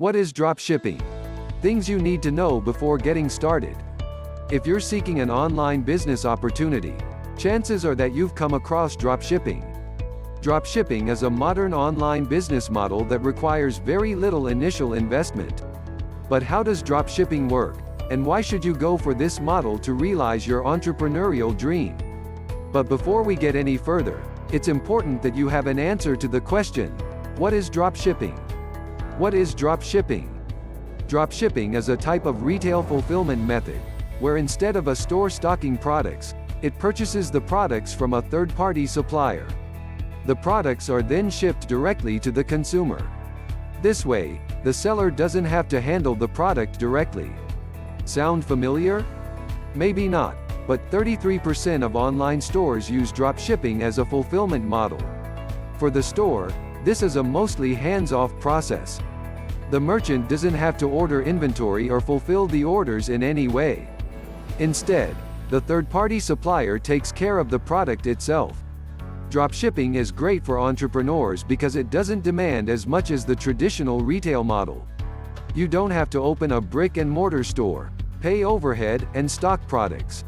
What is dropshipping? Things you need to know before getting started. If you're seeking an online business opportunity, chances are that you've come across dropshipping. Dropshipping is a modern online business model that requires very little initial investment. But how does dropshipping work, and why should you go for this model to realize your entrepreneurial dream? But before we get any further, it's important that you have an answer to the question, what is dropshipping? What is dropshipping? Dropshipping is a type of retail fulfillment method, where instead of a store stocking products, it purchases the products from a third-party supplier. The products are then shipped directly to the consumer. This way, the seller doesn't have to handle the product directly. Sound familiar? Maybe not, but 33% of online stores use dropshipping as a fulfillment model. For the store, this is a mostly hands-off process. The merchant doesn't have to order inventory or fulfill the orders in any way. Instead, the third-party supplier takes care of the product itself. Dropshipping is great for entrepreneurs because it doesn't demand as much as the traditional retail model. You don't have to open a brick-and-mortar store, pay overhead, and stock products.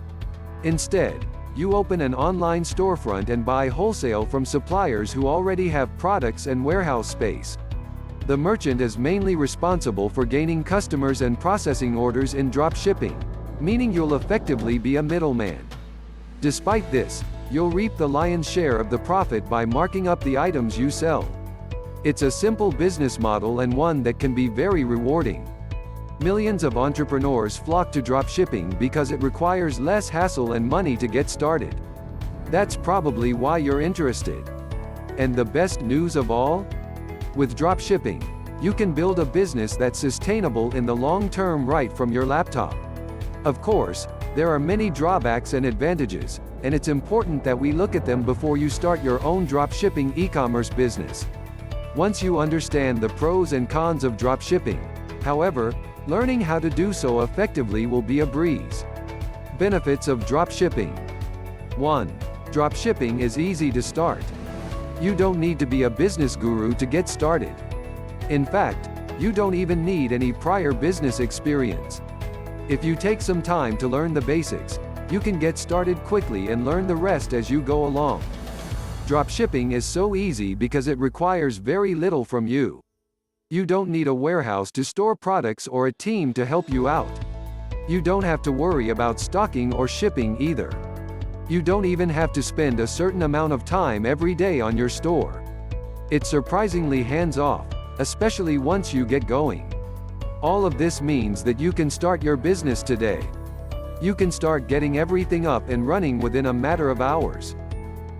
Instead, you open an online storefront and buy wholesale from suppliers who already have products and warehouse space. The merchant is mainly responsible for gaining customers and processing orders in dropshipping, meaning you'll effectively be a middleman. Despite this, you'll reap the lion's share of the profit by marking up the items you sell. It's a simple business model and one that can be very rewarding. Millions of entrepreneurs flock to dropshipping because it requires less hassle and money to get started. That's probably why you're interested. And the best news of all? With dropshipping, you can build a business that's sustainable in the long term right from your laptop. Of course, there are many drawbacks and advantages, and it's important that we look at them before you start your own dropshipping e-commerce business. Once you understand the pros and cons of dropshipping, however, learning how to do so effectively will be a breeze. Benefits of dropshipping. 1. Dropshipping is easy to start. You don't need to be a business guru to get started. In fact, you don't even need any prior business experience. If you take some time to learn the basics, you can get started quickly and learn the rest as you go along. Dropshipping is so easy because it requires very little from you. You don't need a warehouse to store products or a team to help you out. You don't have to worry about stocking or shipping either. You don't even have to spend a certain amount of time every day on your store. It's surprisingly hands-off, especially once you get going. All of this means that you can start your business today. You can start getting everything up and running within a matter of hours.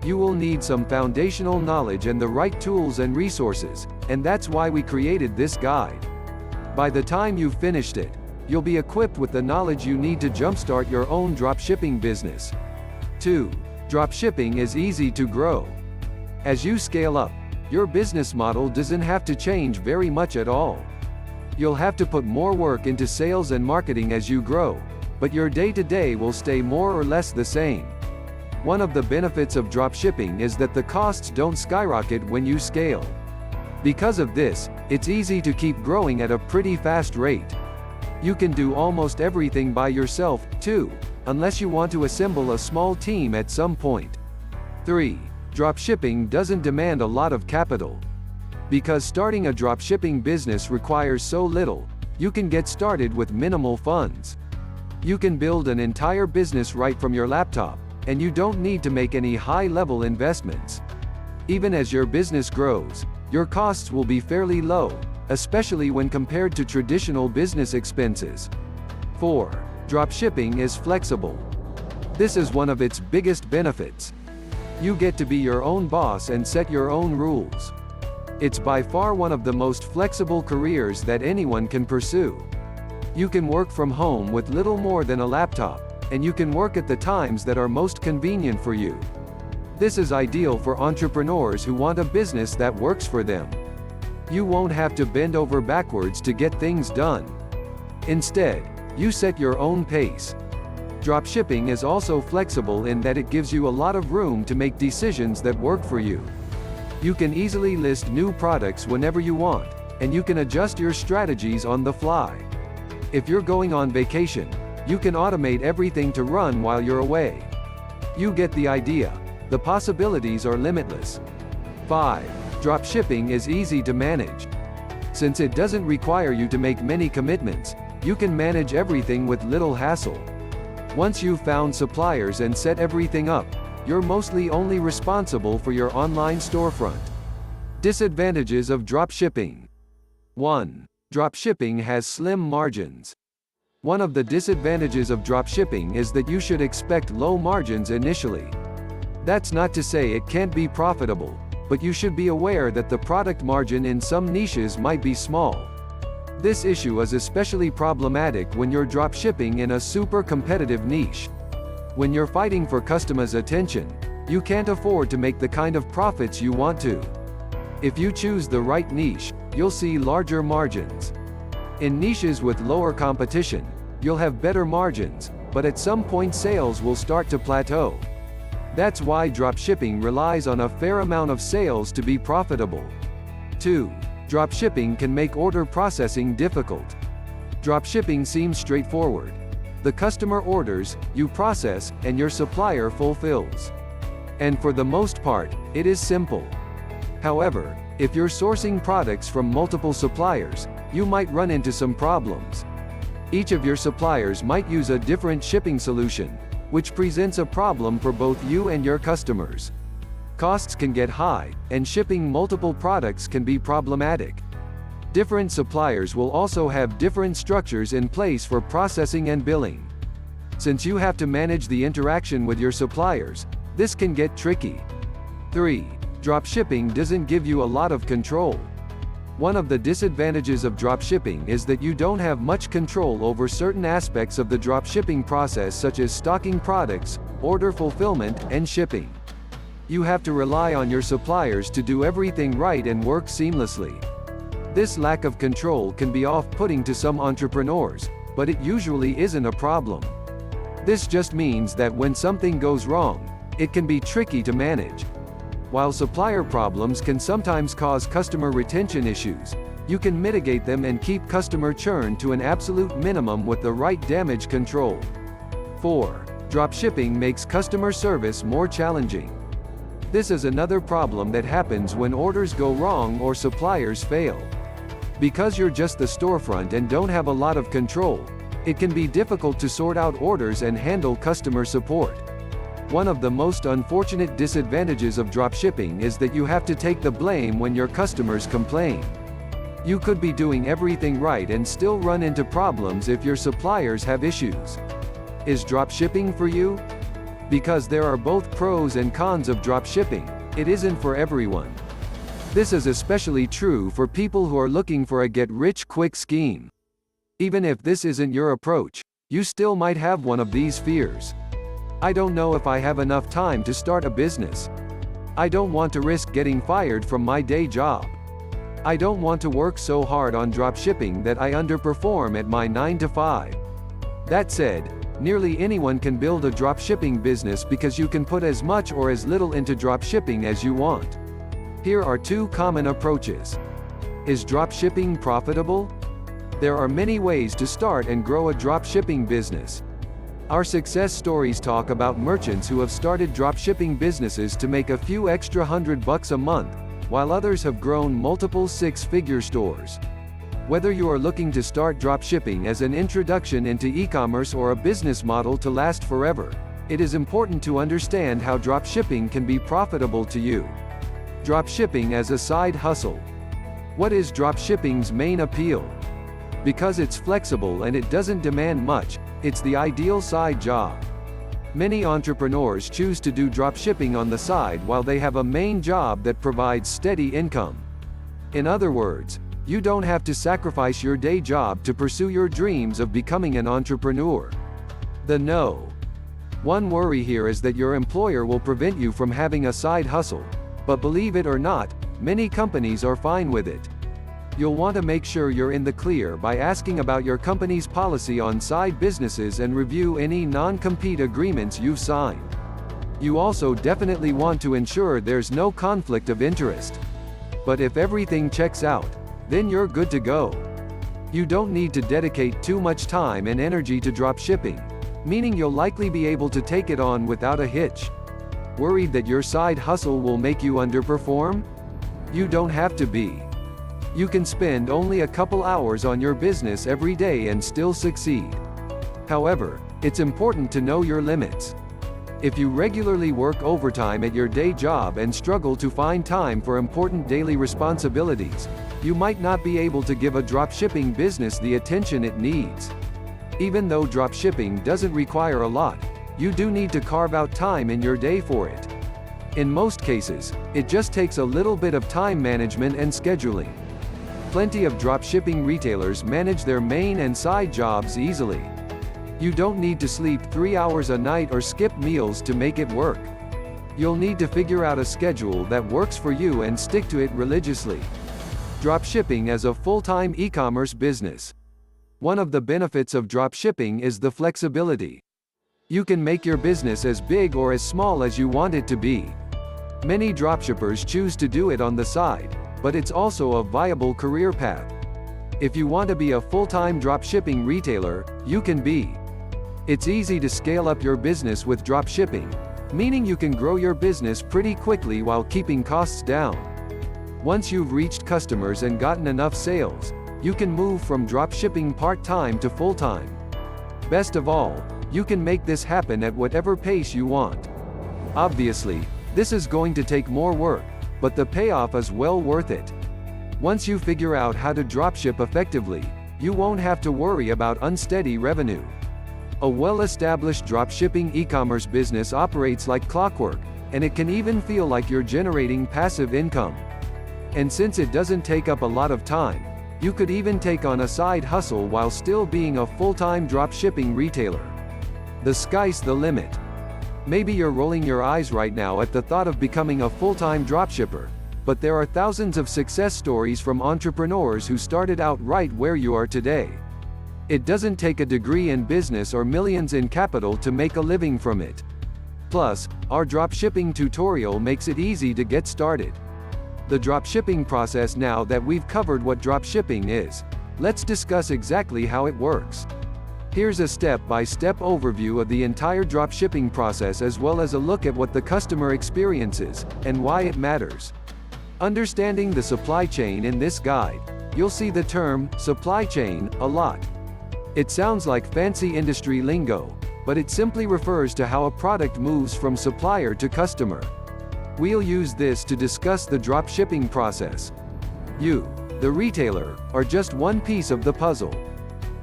You will need some foundational knowledge and the right tools and resources, and that's why we created this guide. By the time you've finished it, you'll be equipped with the knowledge you need to jumpstart your own dropshipping business. 2. Dropshipping is easy to grow. As you scale up, your business model doesn't have to change very much at all. You'll have to put more work into sales and marketing as you grow, but your day-to-day will stay more or less the same. One of the benefits of dropshipping is that the costs don't skyrocket when you scale. Because of this, it's easy to keep growing at a pretty fast rate. You can do almost everything by yourself, too, unless you want to assemble a small team at some point. 3. Dropshipping doesn't demand a lot of capital. Because starting a dropshipping business requires so little, you can get started with minimal funds. You can build an entire business right from your laptop, and you don't need to make any high-level investments. Even as your business grows, your costs will be fairly low, especially when compared to traditional business expenses. 4. Dropshipping is flexible. This is one of its biggest benefits. You get to be your own boss and set your own rules. It's by far one of the most flexible careers that anyone can pursue. You can work from home with little more than a laptop, and you can work at the times that are most convenient for you. This is ideal for entrepreneurs who want a business that works for them. You won't have to bend over backwards to get things done. Instead, you set your own pace. Dropshipping is also flexible in that it gives you a lot of room to make decisions that work for you. You can easily list new products whenever you want, and you can adjust your strategies on the fly. If you're going on vacation, you can automate everything to run while you're away. You get the idea. The possibilities are limitless. 5. Dropshipping is easy to manage. Since it doesn't require you to make many commitments, you can manage everything with little hassle. Once you've found suppliers and set everything up, you're mostly only responsible for your online storefront. Disadvantages of dropshipping. 1. Dropshipping has slim margins. One of the disadvantages of dropshipping is that you should expect low margins initially. That's not to say it can't be profitable, but you should be aware that the product margin in some niches might be small. This issue is especially problematic when you're dropshipping in a super competitive niche. When you're fighting for customers' attention, you can't afford to make the kind of profits you want to. If you choose the right niche, you'll see larger margins. In niches with lower competition, you'll have better margins, but at some point sales will start to plateau. That's why dropshipping relies on a fair amount of sales to be profitable. 2. Dropshipping can make order processing difficult. Dropshipping seems straightforward. The customer orders, you process, and your supplier fulfills. And for the most part, it is simple. However, if you're sourcing products from multiple suppliers, you might run into some problems. Each of your suppliers might use a different shipping solution, which presents a problem for both you and your customers. Costs can get high, and shipping multiple products can be problematic. Different suppliers will also have different structures in place for processing and billing. Since you have to manage the interaction with your suppliers, this can get tricky. 3. Dropshipping doesn't give you a lot of control. One of the disadvantages of dropshipping is that you don't have much control over certain aspects of the dropshipping process, such as stocking products, order fulfillment, and shipping. You have to rely on your suppliers to do everything right and work seamlessly. This lack of control can be off-putting to some entrepreneurs, but it usually isn't a problem. This just means that when something goes wrong, it can be tricky to manage. While supplier problems can sometimes cause customer retention issues, you can mitigate them and keep customer churn to an absolute minimum with the right damage control. 4. Dropshipping makes customer service more challenging. This is another problem that happens when orders go wrong or suppliers fail. Because you're just the storefront and don't have a lot of control, it can be difficult to sort out orders and handle customer support. One of the most unfortunate disadvantages of dropshipping is that you have to take the blame when your customers complain. You could be doing everything right and still run into problems if your suppliers have issues. Is dropshipping for you? Because there are both pros and cons of dropshipping, it isn't for everyone. This is especially true for people who are looking for a get-rich-quick scheme. Even if this isn't your approach, you still might have one of these fears. I don't know if I have enough time to start a business. I don't want to risk getting fired from my day job. I don't want to work so hard on dropshipping that I underperform at my 9-to-5. That said, nearly anyone can build a dropshipping business because you can put as much or as little into dropshipping as you want. Here are 2 common approaches. Is dropshipping profitable? There are many ways to start and grow a dropshipping business. Our success stories talk about merchants who have started dropshipping businesses to make a few extra $100 a month, while others have grown multiple 6-figure stores. Whether you are looking to start dropshipping as an introduction into e-commerce or a business model to last forever, it is important to understand how dropshipping can be profitable to you. Dropshipping as a side hustle. What is dropshipping's main appeal? Because it's flexible and it doesn't demand much, it's the ideal side job. Many entrepreneurs choose to do dropshipping on the side while they have a main job that provides steady income. In other words, you don't have to sacrifice your day job to pursue your dreams of becoming an entrepreneur. One worry here is that your employer will prevent you from having a side hustle, but believe it or not, many companies are fine with it. You'll want to make sure you're in the clear by asking about your company's policy on side businesses and review any non-compete agreements you've signed. You also definitely want to ensure there's no conflict of interest. But if everything checks out, then you're good to go. You don't need to dedicate too much time and energy to dropshipping, meaning you'll likely be able to take it on without a hitch. Worried that your side hustle will make you underperform? You don't have to be. You can spend only a couple hours on your business every day and still succeed. However, it's important to know your limits. If you regularly work overtime at your day job and struggle to find time for important daily responsibilities, you might not be able to give a dropshipping business the attention it needs. Even though dropshipping doesn't require a lot, you do need to carve out time in your day for it. In most cases, it just takes a little bit of time management and scheduling. Plenty of dropshipping retailers manage their main and side jobs easily. You don't need to sleep 3 hours a night or skip meals to make it work. You'll need to figure out a schedule that works for you and stick to it religiously. Dropshipping as a full-time e-commerce business. One of the benefits of dropshipping is the flexibility. You can make your business as big or as small as you want it to be. Many dropshippers choose to do it on the side, but it's also a viable career path. If you want to be a full-time dropshipping retailer, you can be. It's easy to scale up your business with dropshipping, meaning you can grow your business pretty quickly while keeping costs down. Once you've reached customers and gotten enough sales, you can move from dropshipping part-time to full-time. Best of all, you can make this happen at whatever pace you want. Obviously, this is going to take more work, but the payoff is well worth it. Once you figure out how to dropship effectively, you won't have to worry about unsteady revenue. A well-established dropshipping e-commerce business operates like clockwork, and it can even feel like you're generating passive income. And since it doesn't take up a lot of time, you could even take on a side hustle while still being a full-time dropshipping retailer. The sky's the limit. Maybe you're rolling your eyes right now at the thought of becoming a full-time dropshipper, but there are thousands of success stories from entrepreneurs who started out right where you are today. It doesn't take a degree in business or millions in capital to make a living from it. Plus, our dropshipping tutorial makes it easy to get started. The dropshipping process. Now that we've covered what dropshipping is, let's discuss exactly how it works. Here's a step-by-step overview of the entire dropshipping process, as well as a look at what the customer experiences and why it matters. Understanding the supply chain. In this guide, you'll see the term supply chain a lot. It sounds like fancy industry lingo, but it simply refers to how a product moves from supplier to customer. We'll use this to discuss the dropshipping process. You, the retailer, are just one piece of the puzzle.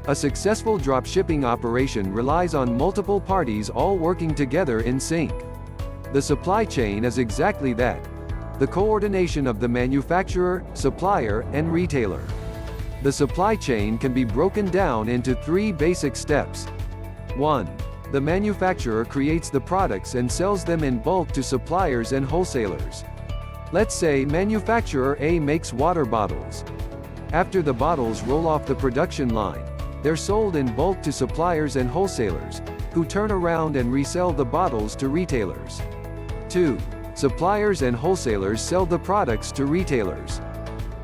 A successful dropshipping operation relies on multiple parties all working together in sync. The supply chain is exactly that: the coordination of the manufacturer, supplier, and retailer. The supply chain can be broken down into 3 basic steps. 1. The manufacturer creates the products and sells them in bulk to suppliers and wholesalers. Let's say manufacturer A makes water bottles. After the bottles roll off the production line, they're sold in bulk to suppliers and wholesalers, who turn around and resell the bottles to retailers. 2. Suppliers and wholesalers sell the products to retailers.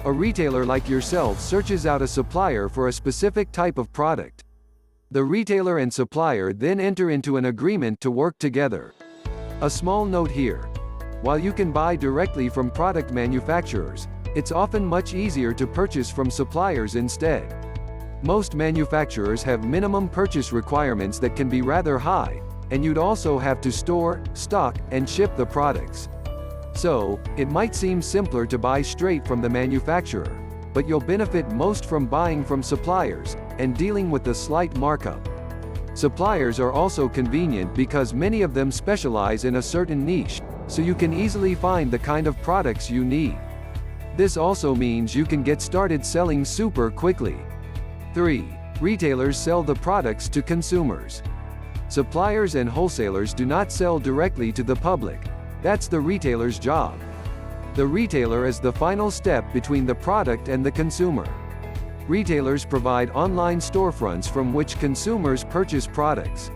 A retailer like yourself searches out a supplier for a specific type of product. The retailer and supplier then enter into an agreement to work together. A small note here: while you can buy directly from product manufacturers, it's often much easier to purchase from suppliers instead. Most manufacturers have minimum purchase requirements that can be rather high, and you'd also have to store, stock, and ship the products. So, it might seem simpler to buy straight from the manufacturer, but you'll benefit most from buying from suppliers and dealing with the slight markup. Suppliers are also convenient because many of them specialize in a certain niche, so you can easily find the kind of products you need. This also means you can get started selling super quickly. 3. Retailers sell the products to consumers. Suppliers and wholesalers do not sell directly to the public. That's the retailer's job. The retailer is the final step between the product and the consumer. Retailers provide online storefronts from which consumers purchase products.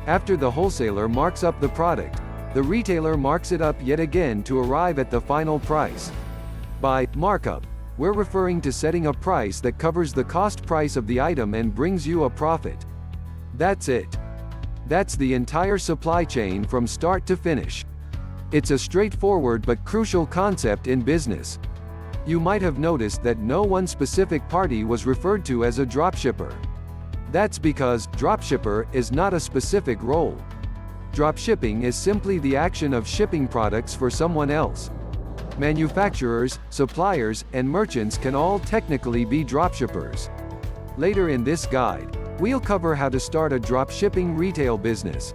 After the wholesaler marks up the product, the retailer marks it up yet again to arrive at the final price. By markup, we're referring to setting a price that covers the cost price of the item and brings you a profit. That's it. That's the entire supply chain from start to finish. It's a straightforward but crucial concept in business. You might have noticed that no one specific party was referred to as a dropshipper. That's because dropshipper is not a specific role. Dropshipping is simply the action of shipping products for someone else. Manufacturers, suppliers, and merchants can all technically be dropshippers. Later in this guide, we'll cover how to start a dropshipping retail business.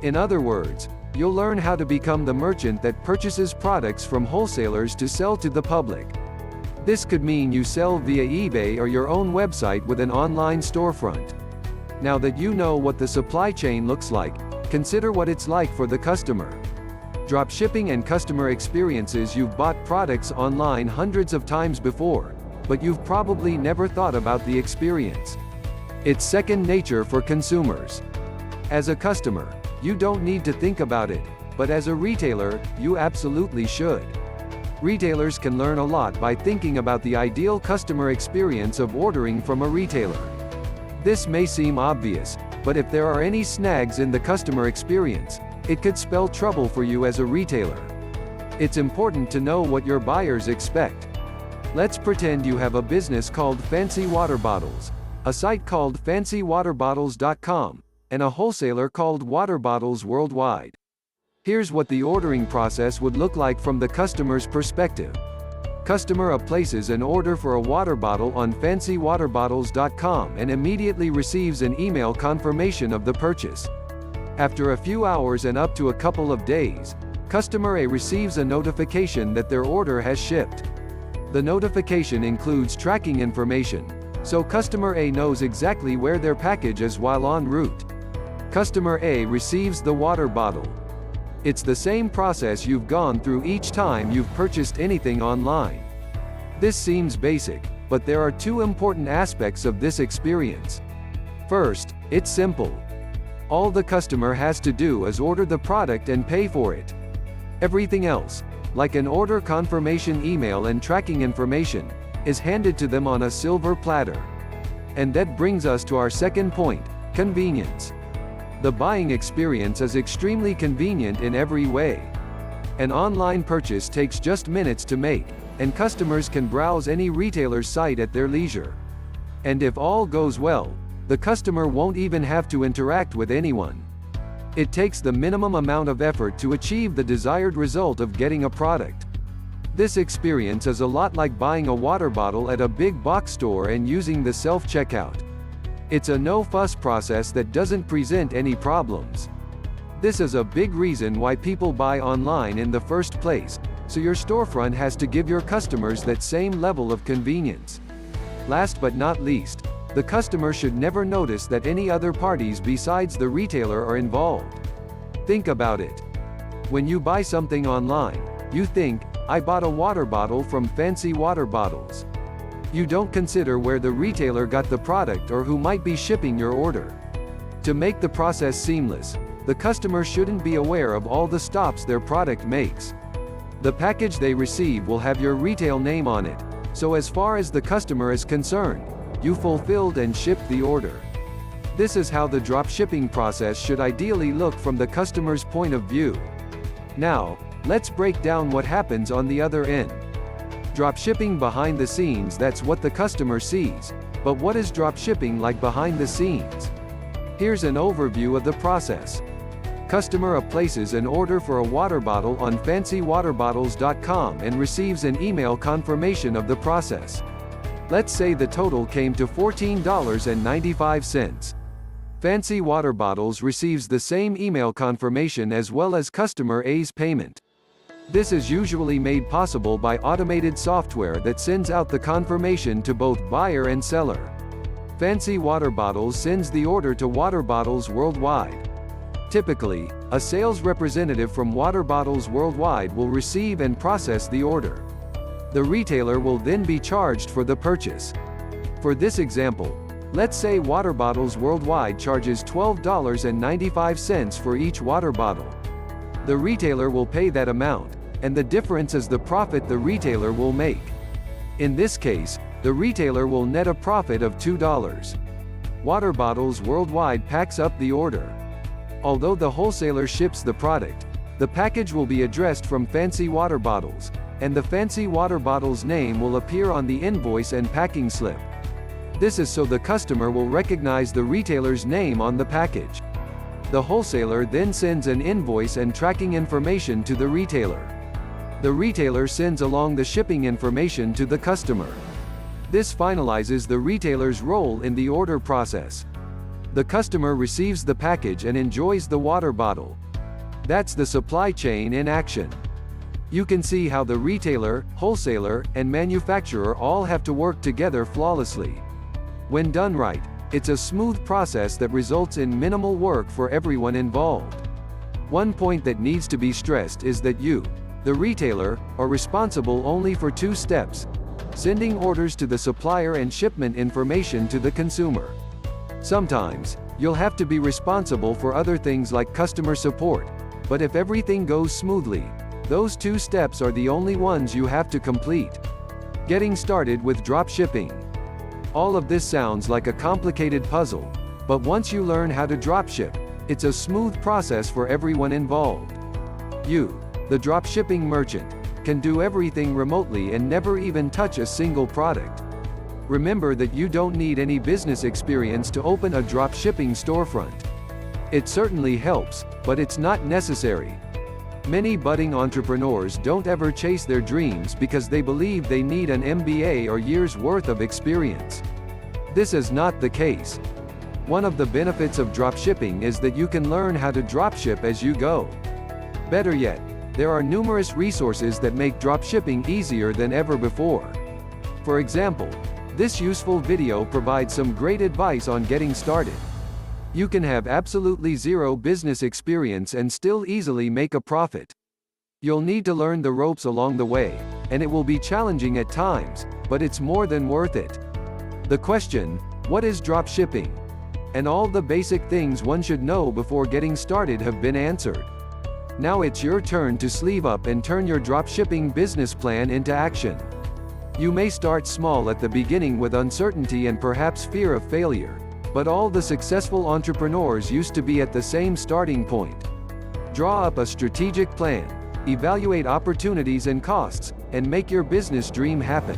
In other words, you'll learn how to become the merchant that purchases products from wholesalers to sell to the public. This could mean you sell via eBay or your own website with an online storefront. Now that you know what the supply chain looks like, consider what it's like for the customer. Dropshipping and customer experiences. You've bought products online hundreds of times before, but you've probably never thought about the experience. It's second nature for consumers. As a customer, you don't need to think about it, but as a retailer, you absolutely should. Retailers can learn a lot by thinking about the ideal customer experience of ordering from a retailer. This may seem obvious, but if there are any snags in the customer experience, it could spell trouble for you as a retailer. It's important to know what your buyers expect. Let's pretend you have a business called Fancy Water Bottles, a site called fancywaterbottles.com, and a wholesaler called Water Bottles Worldwide. Here's what the ordering process would look like from the customer's perspective. Customer places an order for a water bottle on fancywaterbottles.com and immediately receives an email confirmation of the purchase. After a few hours and up to a couple of days, Customer A receives a notification that their order has shipped. The notification includes tracking information, so Customer A knows exactly where their package is while en route. Customer A receives the water bottle. It's the same process you've gone through each time you've purchased anything online. This seems basic, but there are two important aspects of this experience. First, it's simple. All the customer has to do is order the product and pay for it. Everything else, like an order confirmation email and tracking information, is handed to them on a silver platter. And that brings us to our second point, convenience. The buying experience is extremely convenient in every way. An online purchase takes just minutes to make, and customers can browse any retailer's site at their leisure. And if all goes well, the customer won't even have to interact with anyone. It takes the minimum amount of effort to achieve the desired result of getting a product. This experience is a lot like buying a water bottle at a big box store and using the self-checkout. It's a no-fuss process that doesn't present any problems. This is a big reason why people buy online in the first place, so your storefront has to give your customers that same level of convenience. Last but not least, the customer should never notice that any other parties besides the retailer are involved. Think about it. When you buy something online, you think, I bought a water bottle from Fancy Water Bottles. You don't consider where the retailer got the product or who might be shipping your order. To make the process seamless, the customer shouldn't be aware of all the stops their product makes. The package they receive will have your retail name on it, so as far as the customer is concerned, you fulfilled and shipped the order. This is how the dropshipping process should ideally look from the customer's point of view. Now, let's break down what happens on the other end. Dropshipping behind the scenes. That's what the customer sees, but what is dropshipping like behind the scenes? Here's an overview of the process. Customer places an order for a water bottle on fancywaterbottles.com and receives an email confirmation of the process. Let's say the total came to $14.95. Fancy Water Bottles receives the same email confirmation as well as Customer A's payment. This is usually made possible by automated software that sends out the confirmation to both buyer and seller. Fancy Water Bottles sends the order to Water Bottles Worldwide. Typically, a sales representative from Water Bottles Worldwide will receive and process the order. The retailer will then be charged for the purchase. For this example, let's say Water Bottles Worldwide charges $12.95 for each water bottle. The retailer will pay that amount, and the difference is the profit the retailer will make. In this case, the retailer will net a profit of $2. Water Bottles Worldwide packs up the order. Although the wholesaler ships the product, the package will be addressed from Fancy Water Bottles, and the Fancy Water Bottles name will appear on the invoice and packing slip. This is so the customer will recognize the retailer's name on the package. The wholesaler then sends an invoice and tracking information to the retailer. The retailer sends along the shipping information to the customer. This finalizes the retailer's role in the order process. The customer receives the package and enjoys the water bottle. That's the supply chain in action. You can see how the retailer, wholesaler, and manufacturer all have to work together flawlessly. When done right, it's a smooth process that results in minimal work for everyone involved. One point that needs to be stressed is that you, the retailer, are responsible only for 2 steps: sending orders to the supplier and shipment information to the consumer. Sometimes, you'll have to be responsible for other things like customer support, but if everything goes smoothly, those 2 steps are the only ones you have to complete. Getting started with dropshipping. All of this sounds like a complicated puzzle, but once you learn how to dropship, it's a smooth process for everyone involved. You, the dropshipping merchant, can do everything remotely and never even touch a single product. Remember that you don't need any business experience to open a dropshipping storefront. It certainly helps, but it's not necessary. Many budding entrepreneurs don't ever chase their dreams because they believe they need an MBA or years' worth of experience. This is not the case. One of the benefits of dropshipping is that you can learn how to dropship as you go. Better yet, there are numerous resources that make dropshipping easier than ever before. For example, this useful video provides some great advice on getting started. You can have absolutely zero business experience and still easily make a profit. You'll need to learn the ropes along the way, and it will be challenging at times, but it's more than worth it. The question, what is dropshipping? And all the basic things one should know before getting started have been answered. Now it's your turn to sleeve up and turn your dropshipping business plan into action. You may start small at the beginning with uncertainty and perhaps fear of failure. But all the successful entrepreneurs used to be at the same starting point. Draw up a strategic plan, evaluate opportunities and costs, and make your business dream happen.